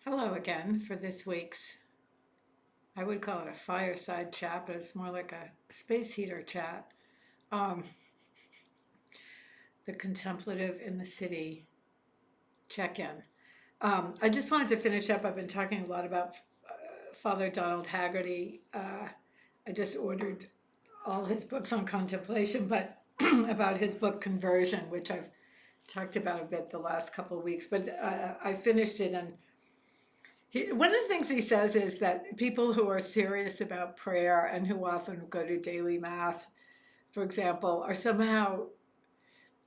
Hello again for this week's, I would call it a fireside chat, but it's more like a space heater chat. Um, the contemplative in the city check in. I just wanted to finish up. I've been talking a lot about Father Donald Haggerty. I just ordered all his books on contemplation, but about his book Conversion, which I've talked about a bit the last couple of weeks. But I finished it, and one of the things he says is that people who are serious about prayer and who often go to daily mass, for example, are somehow,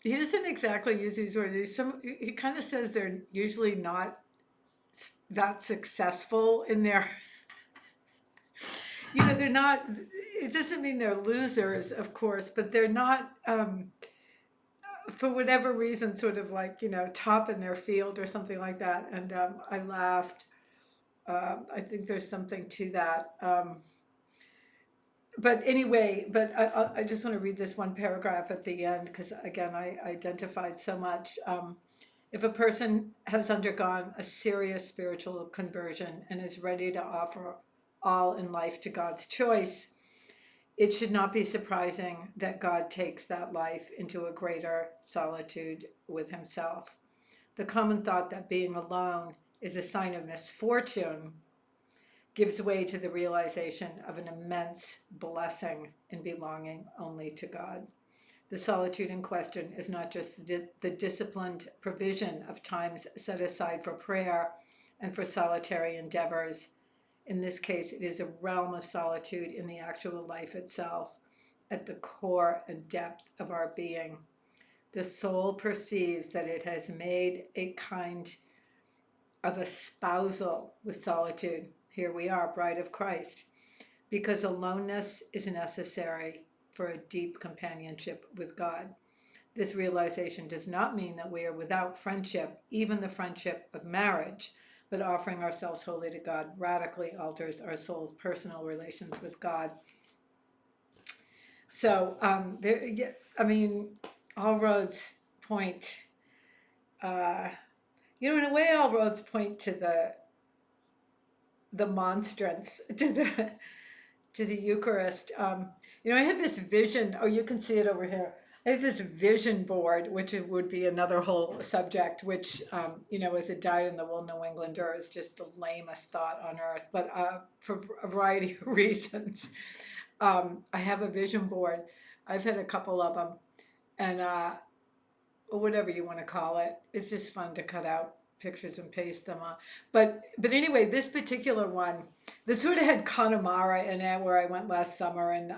he doesn't exactly use these words. He kind of says they're usually not that successful in their, they're not, it doesn't mean they're losers, of course, but they're not, for whatever reason, sort of like, top in their field or something like that. And I laughed. I think there's something to that. But anyway, I just want to read this one paragraph at the end because, again, I identified so much. If a person has undergone a serious spiritual conversion and is ready to offer all in life to God's choice, it should not be surprising that God takes that life into a greater solitude with Himself. The common thought that being alone is a sign of misfortune gives way to the realization of an immense blessing in belonging only to God. The solitude in question is not just the disciplined provision of times set aside for prayer and for solitary endeavors. In this case, it is a realm of solitude in the actual life itself, at the core and depth of our being. The soul perceives that it has made a kind of espousal with solitude. Here we are, bride of Christ, because aloneness is necessary for a deep companionship with God. This realization does not mean that we are without friendship, even the friendship of marriage, but offering ourselves wholly to God radically alters our soul's personal relations with God. So, yeah, I mean, all roads point, uh, in a way, all roads point to the monstrance, to the Eucharist. I have this vision. Oh, you can see it over here. I have this vision board, which it would be another whole subject, which, as a dyed-in-the-wool New Englander, is just the lamest thought on earth. But for a variety of reasons, I have a vision board. I've had a couple of them, and whatever you want to call it. It's just fun to cut out pictures and paste them on. But anyway, this particular one, that sort of had Connemara in it, where I went last summer, and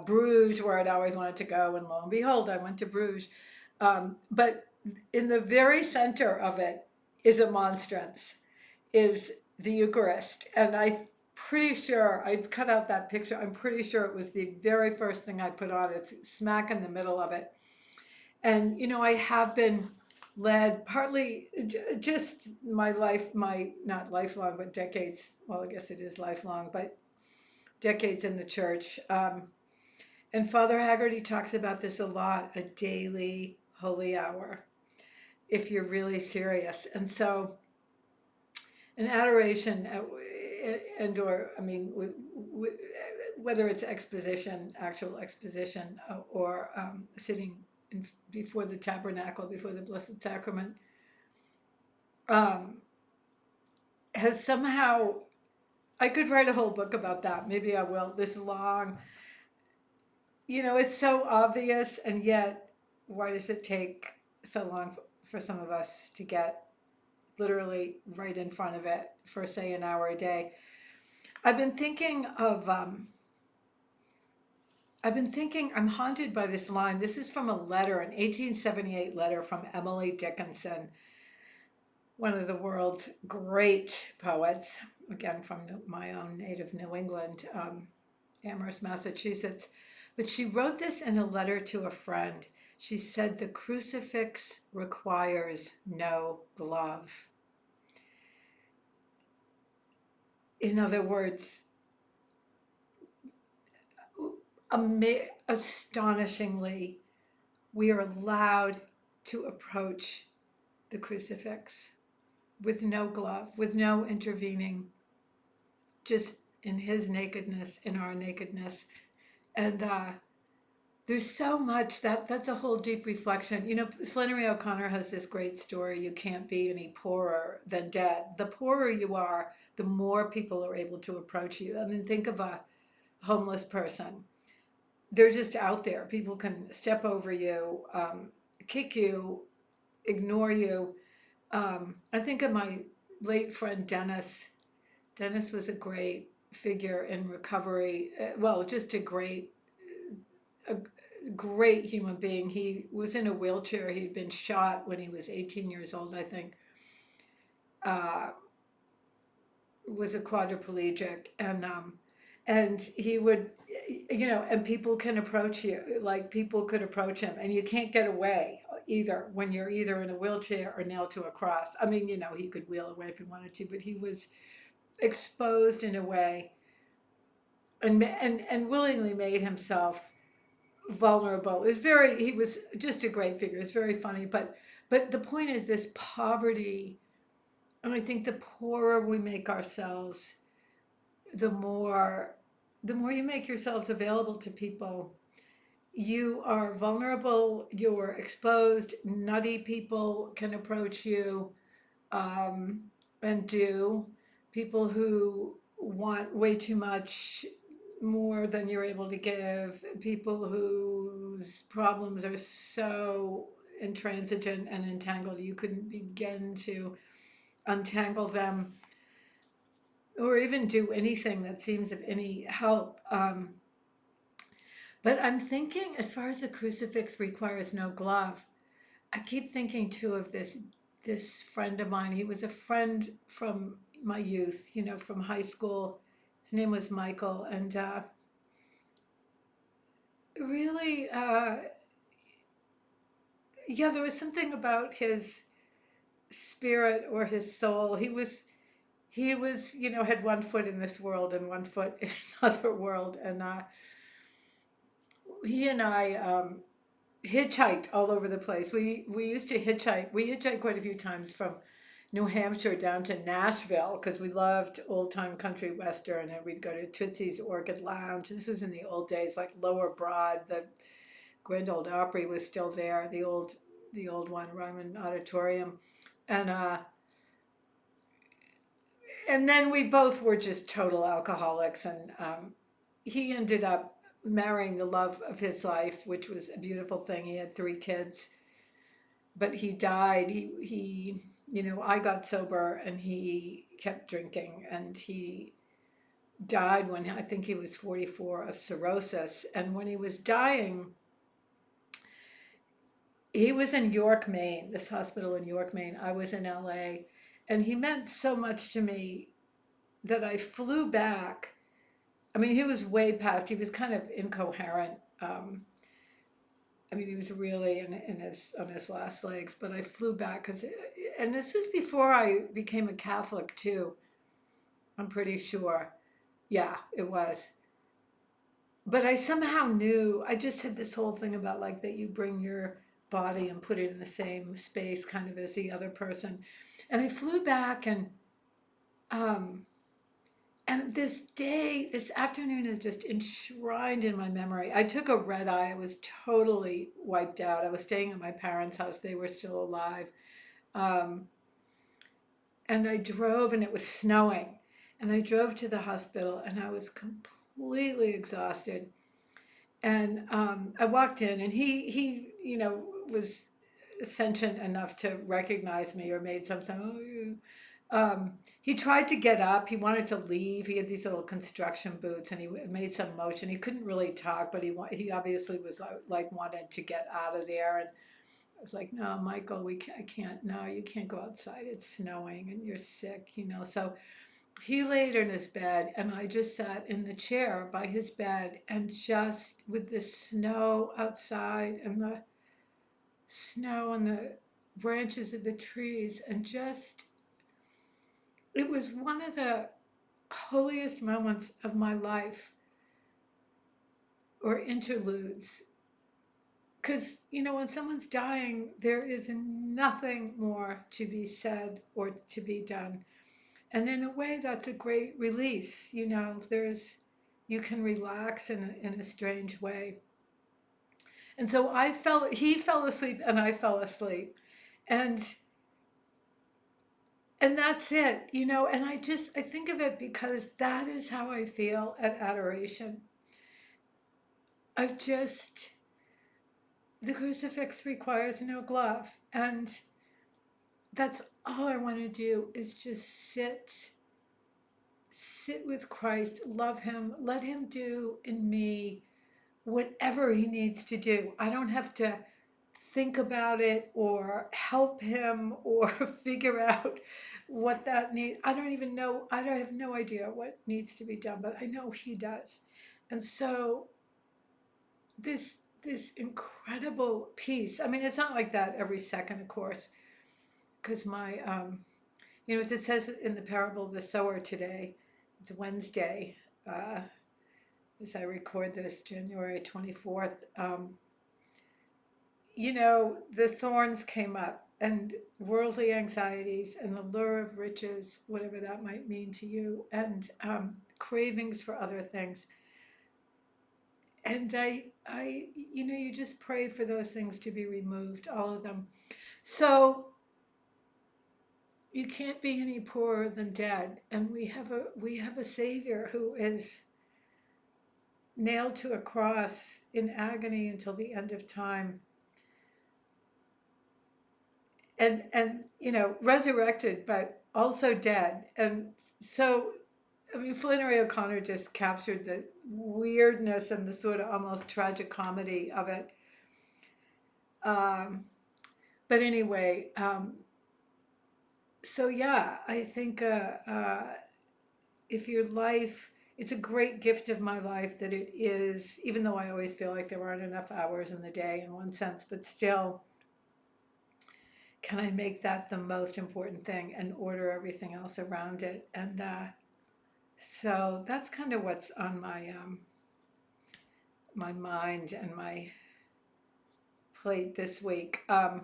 Bruges, where I'd always wanted to go, and lo and behold, I went to Bruges. But in the very center of it is a monstrance, is the Eucharist, and I'm pretty sure I cut out that picture. I'm pretty sure it was the very first thing I put on. It's smack in the middle of it. And I have been led partly just my life, my not lifelong, but decades. Well, I guess it is lifelong, but decades in the church. And Father Haggerty talks about this a lot, a daily holy hour, if you're really serious. And so, an adoration, and or I mean, whether it's exposition, actual exposition, or sitting before the tabernacle, before the Blessed Sacrament, um, has somehow, I could write a whole book about that. Maybe I will. This long, it's so obvious, and yet, why does it take so long for some of us to get literally right in front of it for, say, an hour a day? I've been thinking of, I'm haunted by this line. This is from a letter, an 1878 letter from Emily Dickinson, one of the world's great poets, again from my own native New England, Amherst, Massachusetts. But she wrote this in a letter to a friend. She said, "The crucifix requires no glove." In other words, astonishingly, we are allowed to approach the crucifix with no glove, with no intervening, just in his nakedness, in our nakedness. And there's so much that's a whole deep reflection. You know, Flannery O'Connor has this great story: you can't be any poorer than dead. The poorer you are, the more people are able to approach you. I mean, think of a homeless person. They're just out there. People can step over you, kick you, ignore you. I think of my late friend Dennis. Dennis was a great figure in recovery. Well, just a great human being. He was in a wheelchair. He'd been shot when he was 18 years old, I think. Uh, was a quadriplegic, and he would, you know, and people can approach you, like people could approach him, and you can't get away either when you're either in a wheelchair or nailed to a cross. I mean, you know, he could wheel away if he wanted to, but he was exposed in a way, and willingly made himself vulnerable. It's very, he was just a great figure. It's very funny, but the point is this poverty, and I think the poorer we make ourselves, the more the more you make yourselves available to people, you are vulnerable, you're exposed, nutty people can approach you, um, and do. People who want way too much more than you're able to give, people whose problems are so intransigent and entangled you couldn't begin to untangle them or even do anything that seems of any help. But I'm thinking, as far as the crucifix requires no glove, I keep thinking too of this friend of mine. He was a friend from my youth, you know, from high school. His name was Michael, and really, yeah, there was something about his spirit or his soul. He was, you know, had one foot in this world and one foot in another world, and he and I hitchhiked all over the place. We used to hitchhike. We hitchhiked quite a few times from New Hampshire down to Nashville because we loved old time country western, and we'd go to Tootsie's Orchid Lounge. This was in the old days, like Lower Broad. The Grand Ole Opry was still there. The old one, Ryman Auditorium, and uh, and then we both were just total alcoholics, and he ended up marrying the love of his life, which was a beautiful thing. He had 3 kids, but he died. He, you know, I got sober and he kept drinking, and he died when I think he was 44 of cirrhosis. And when he was dying, he was in York, Maine, this hospital in York, Maine. I was in LA, and he meant so much to me that I flew back. I mean, he was way past, he was kind of incoherent. I mean, he was really in his on his last legs. But I flew back because, and this was before I became a Catholic too. I'm pretty sure. Yeah, it was. But I somehow knew. I just had this whole thing about like that you bring your body and put it in the same space, kind of as the other person. And I flew back, um, and this afternoon is just enshrined in my memory. I took a red eye. I was totally wiped out. I was staying at my parents' house. They were still alive. Um, and I drove, and it was snowing. And I drove to the hospital, and I was completely exhausted. And I walked in, and you know, was sentient enough to recognize me or made some sound. Oh, yeah. He tried to get up. He wanted to leave. He had these little construction boots, and he made some motion. He couldn't really talk, but he obviously was like wanted to get out of there. And I was like, "No, Michael, I can't. No, you can't go outside. It's snowing, and you're sick, you know." So he laid in his bed, and I just sat in the chair by his bed, and just with the snow outside and the snow on the branches of the trees, and just it was one of the holiest moments of my life, or interludes, Because, when someone's dying, there is nothing more to be said or to be done. And in a way, that's a great release. You can relax in a strange way. And so he fell asleep and I fell asleep. And and that's it, and I think of it because that is how I feel at adoration. I've just, the crucifix requires no glove. And that's all I want to do is just sit with Christ, love him, let him do in me whatever he needs to do. I don't have to think about it or help him or figure out what that needs. I don't even know. I don't have no idea what needs to be done, but I know he does. And so this incredible peace. I mean, it's not like that every second, of course, because as it says in the parable of the sower today, it's Wednesday, as I record this, January 24th. The thorns came up and worldly anxieties and the lure of riches, whatever that might mean to you, and cravings for other things. And you just pray for those things to be removed, all of them. So you can't be any poorer than dead. And we have a Savior who is nailed to a cross in agony until the end of time. And resurrected, but also dead. And so, I mean, Flannery O'Connor just captured the weirdness and the sort of almost tragic comedy of it. But anyway, so yeah, I think if your life, it's a great gift of my life that it is, even though I always feel like there aren't enough hours in the day in one sense, but still, can I make that the most important thing and order everything else around it? And so that's kind of what's on my mind and my plate this week. The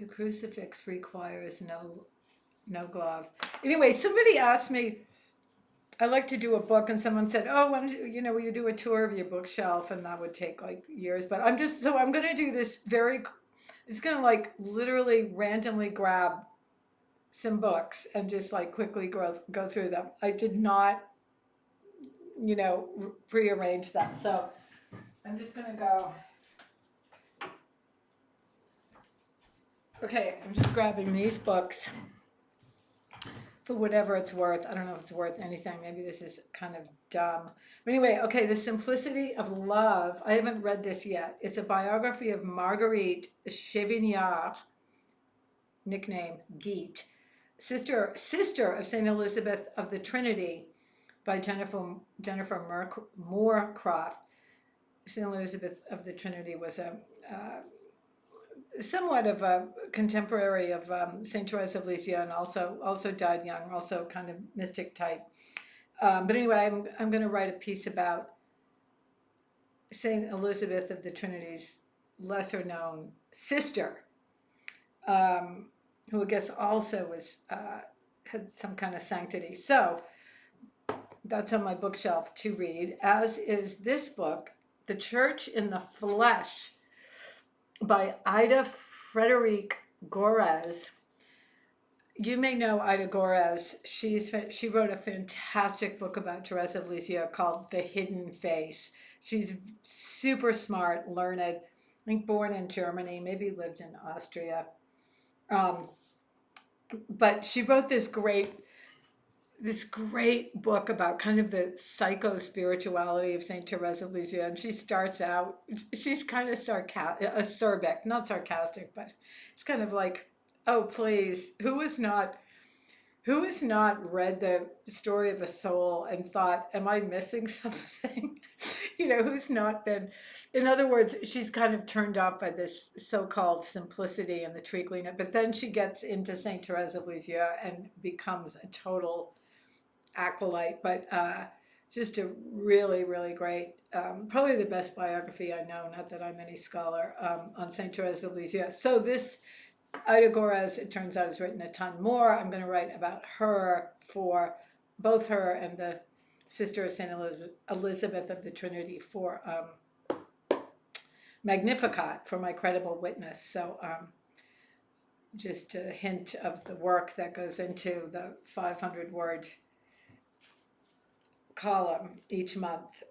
crucifix requires no glove. Anyway, somebody asked me, I like to do a book, and someone said, "Oh, why don't you, will you do a tour of your bookshelf?" And that would take like years. But I'm going to do this it's going to like literally randomly grab some books and just like quickly go through them. I did not, prearrange that. So I'm just going to go. Okay, I'm just grabbing these books for whatever it's worth. I don't know if it's worth anything. Maybe this is kind of dumb. But anyway, okay, The Simplicity of Love. I haven't read this yet. It's a biography of Marguerite Chevignard, nickname Geet, sister of St. Elizabeth of the Trinity by Jennifer Moorcroft. St. Elizabeth of the Trinity was a somewhat of a contemporary of St. Therese of Lisieux, and also died young, also kind of mystic type. But anyway, I'm going to write a piece about St. Elizabeth of the Trinity's lesser known sister, who I guess also had some kind of sanctity. So that's on my bookshelf to read, as is this book, The Church in the Flesh, by Ida Frederique Gorez. You may know Ida Gorez. She wrote a fantastic book about Therese of Lisieux called The Hidden Face. She's super smart, learned, I think born in Germany, maybe lived in Austria. But she wrote this great book about kind of the psycho-spirituality of St. Therese of Lisieux. And she starts out, she's kind of acerbic, not sarcastic, but it's kind of like, oh, please, who has not read the story of a soul and thought, am I missing something? Who's not been, in other words, she's kind of turned off by this so-called simplicity and the treacling, but then she gets into St. Therese of Lisieux and becomes a total acolyte. But just a really, really great, probably the best biography I know, not that I'm any scholar, on St. Therese of Lisieux. So this Ida Gores, it turns out, has written a ton more. I'm going to write about her for both her and the Sister of St. Elizabeth of the Trinity for Magnificat, for my credible witness. So just a hint of the work that goes into the 500-word column each month.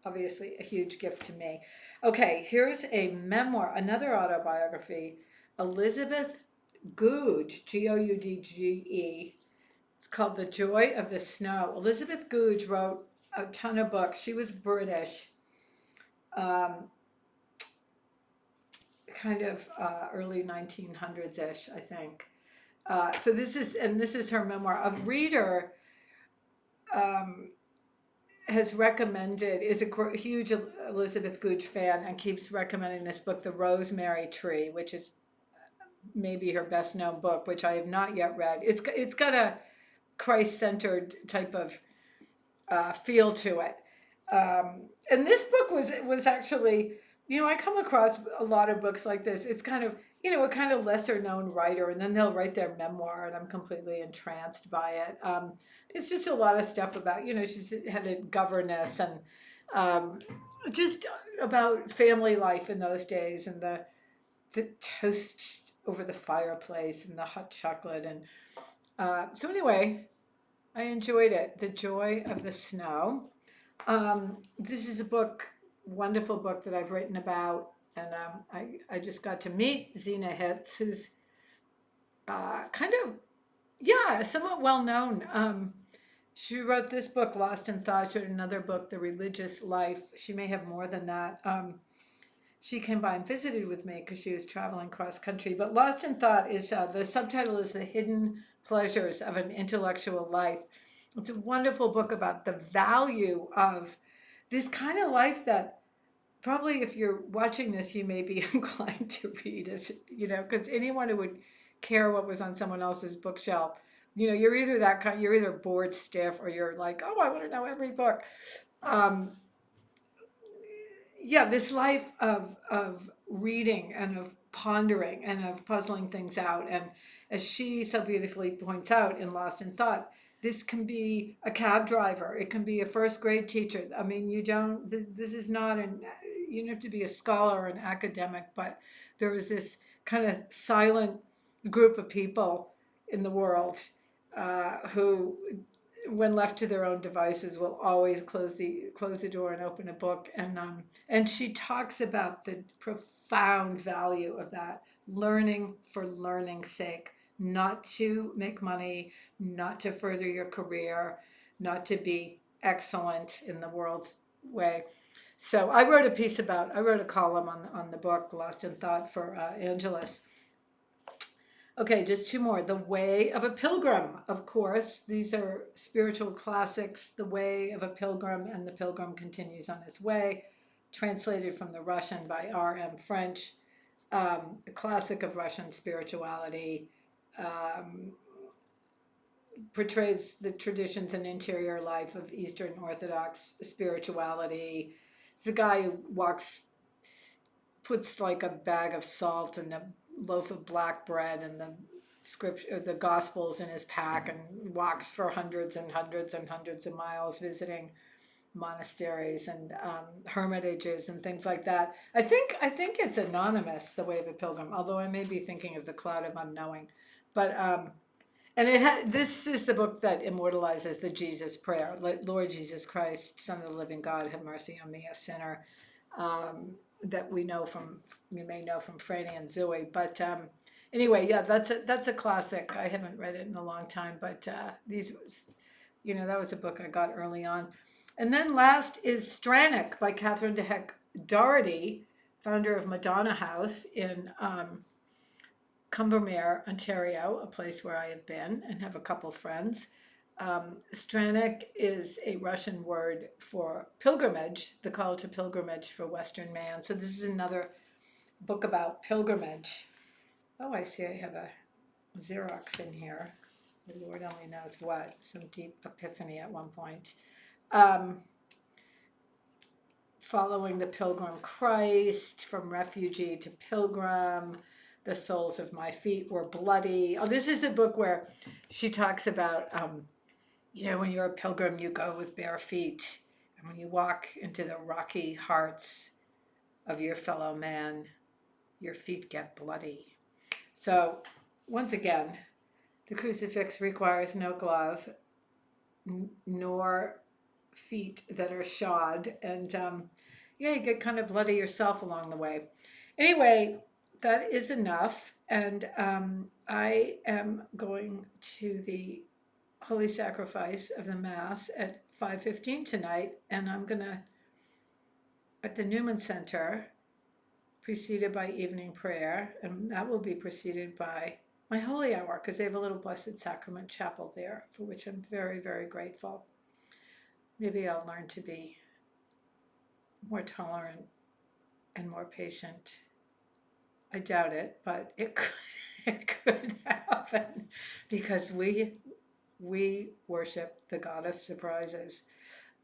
Obviously a huge gift to me. Okay, here's a memoir, another autobiography, Elizabeth Goudge, Goudge. It's called The Joy of the Snow. Elizabeth Goudge wrote a ton of books. She was British, um, kind of early 1900s-ish, I think. So this is her memoir. A reader um, has recommended, is a huge Elizabeth Goudge fan, and keeps recommending this book, The Rosemary Tree, which is maybe her best known book, which I have not yet read. It's got a Christ-centered type of feel to it. And this book was actually, I come across a lot of books like this. It's kind of, a kind of lesser known writer, and then they'll write their memoir, and I'm completely entranced by it. It's just a lot of stuff about, she's had a governess, and just about family life in those days, and the toast over the fireplace and the hot chocolate. And so anyway, I enjoyed it. The Joy of the Snow. This is a book, wonderful book that I've written about, and I just got to meet Zena Hitz, who's kind of, yeah, somewhat well known. She wrote this book, Lost in Thought. She wrote another book, The Religious Life. She may have more than that. She came by and visited with me because she was traveling cross country. But Lost in Thought is, the subtitle is The Hidden Pleasures of an Intellectual Life. It's a wonderful book about the value of this kind of life that probably, if you're watching this, you may be inclined to read, as because anyone who would care what was on someone else's bookshelf, you're either that kind, you're either bored stiff, or you're like, oh, I want to know every book. Yeah, this life of reading and of pondering and of puzzling things out. And as she so beautifully points out in Lost in Thought, this can be a cab driver. It can be a first grade teacher. I mean, this is not you don't have to be a scholar or an academic, but there is this kind of silent group of people in the world who, when left to their own devices, will always close the door and open a book. And she talks about the profound value of that, learning for learning's sake, not to make money, not to further your career, not to be excellent in the world's way. So I wrote a column on the book Lost in Thought for Angelus. Okay, just two more. The Way of a Pilgrim, of course. These are spiritual classics. The Way of a Pilgrim and The Pilgrim Continues on His Way, translated from the Russian by R.M. French, a classic of Russian spirituality, portrays the traditions and interior life of Eastern Orthodox spirituality. It's a guy who puts like a bag of salt and a loaf of black bread and the scripture, the gospels in his pack, and walks for hundreds and hundreds and hundreds of miles visiting monasteries and hermitages and things like that. I think it's anonymous, The Way of a Pilgrim, although I may be thinking of The Cloud of Unknowing. But and this is the book that immortalizes the Jesus prayer: Lord Jesus Christ, Son of the living God, have mercy on me, a sinner. That we may know from Franny and Zooey. But anyway, yeah, that's a classic. I haven't read it in a long time, but that was a book I got early on. And then last is Stranick by Catherine de Heck Doherty, founder of Madonna House in Combermere, Ontario, a place where I have been and have a couple friends. Stranick is a Russian word for pilgrimage, the call to pilgrimage for Western man. So this is another book about pilgrimage. Oh, I see I have a Xerox in here. the Lord only knows what, some deep epiphany at one point. Um, Following the Pilgrim Christ, from refugee to pilgrim, the soles of my feet were bloody. Oh, this is a book where she talks about, when you're a pilgrim, you go with bare feet. And when you walk into the rocky hearts of your fellow man, your feet get bloody. So, once again, the crucifix requires no glove, nor feet that are shod. And you get kind of bloody yourself along the way. Anyway, that is enough. And I am going to the Holy Sacrifice of the Mass at 5:15 tonight. And I'm going to, at the Newman Center, preceded by evening prayer. And that will be preceded by my holy hour, because they have a little Blessed Sacrament chapel there, for which I'm very, very grateful. Maybe I'll learn to be more tolerant and more patient. I doubt it, but it could happen, because we worship the God of surprises.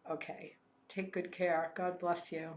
Okay, take good care. God bless you.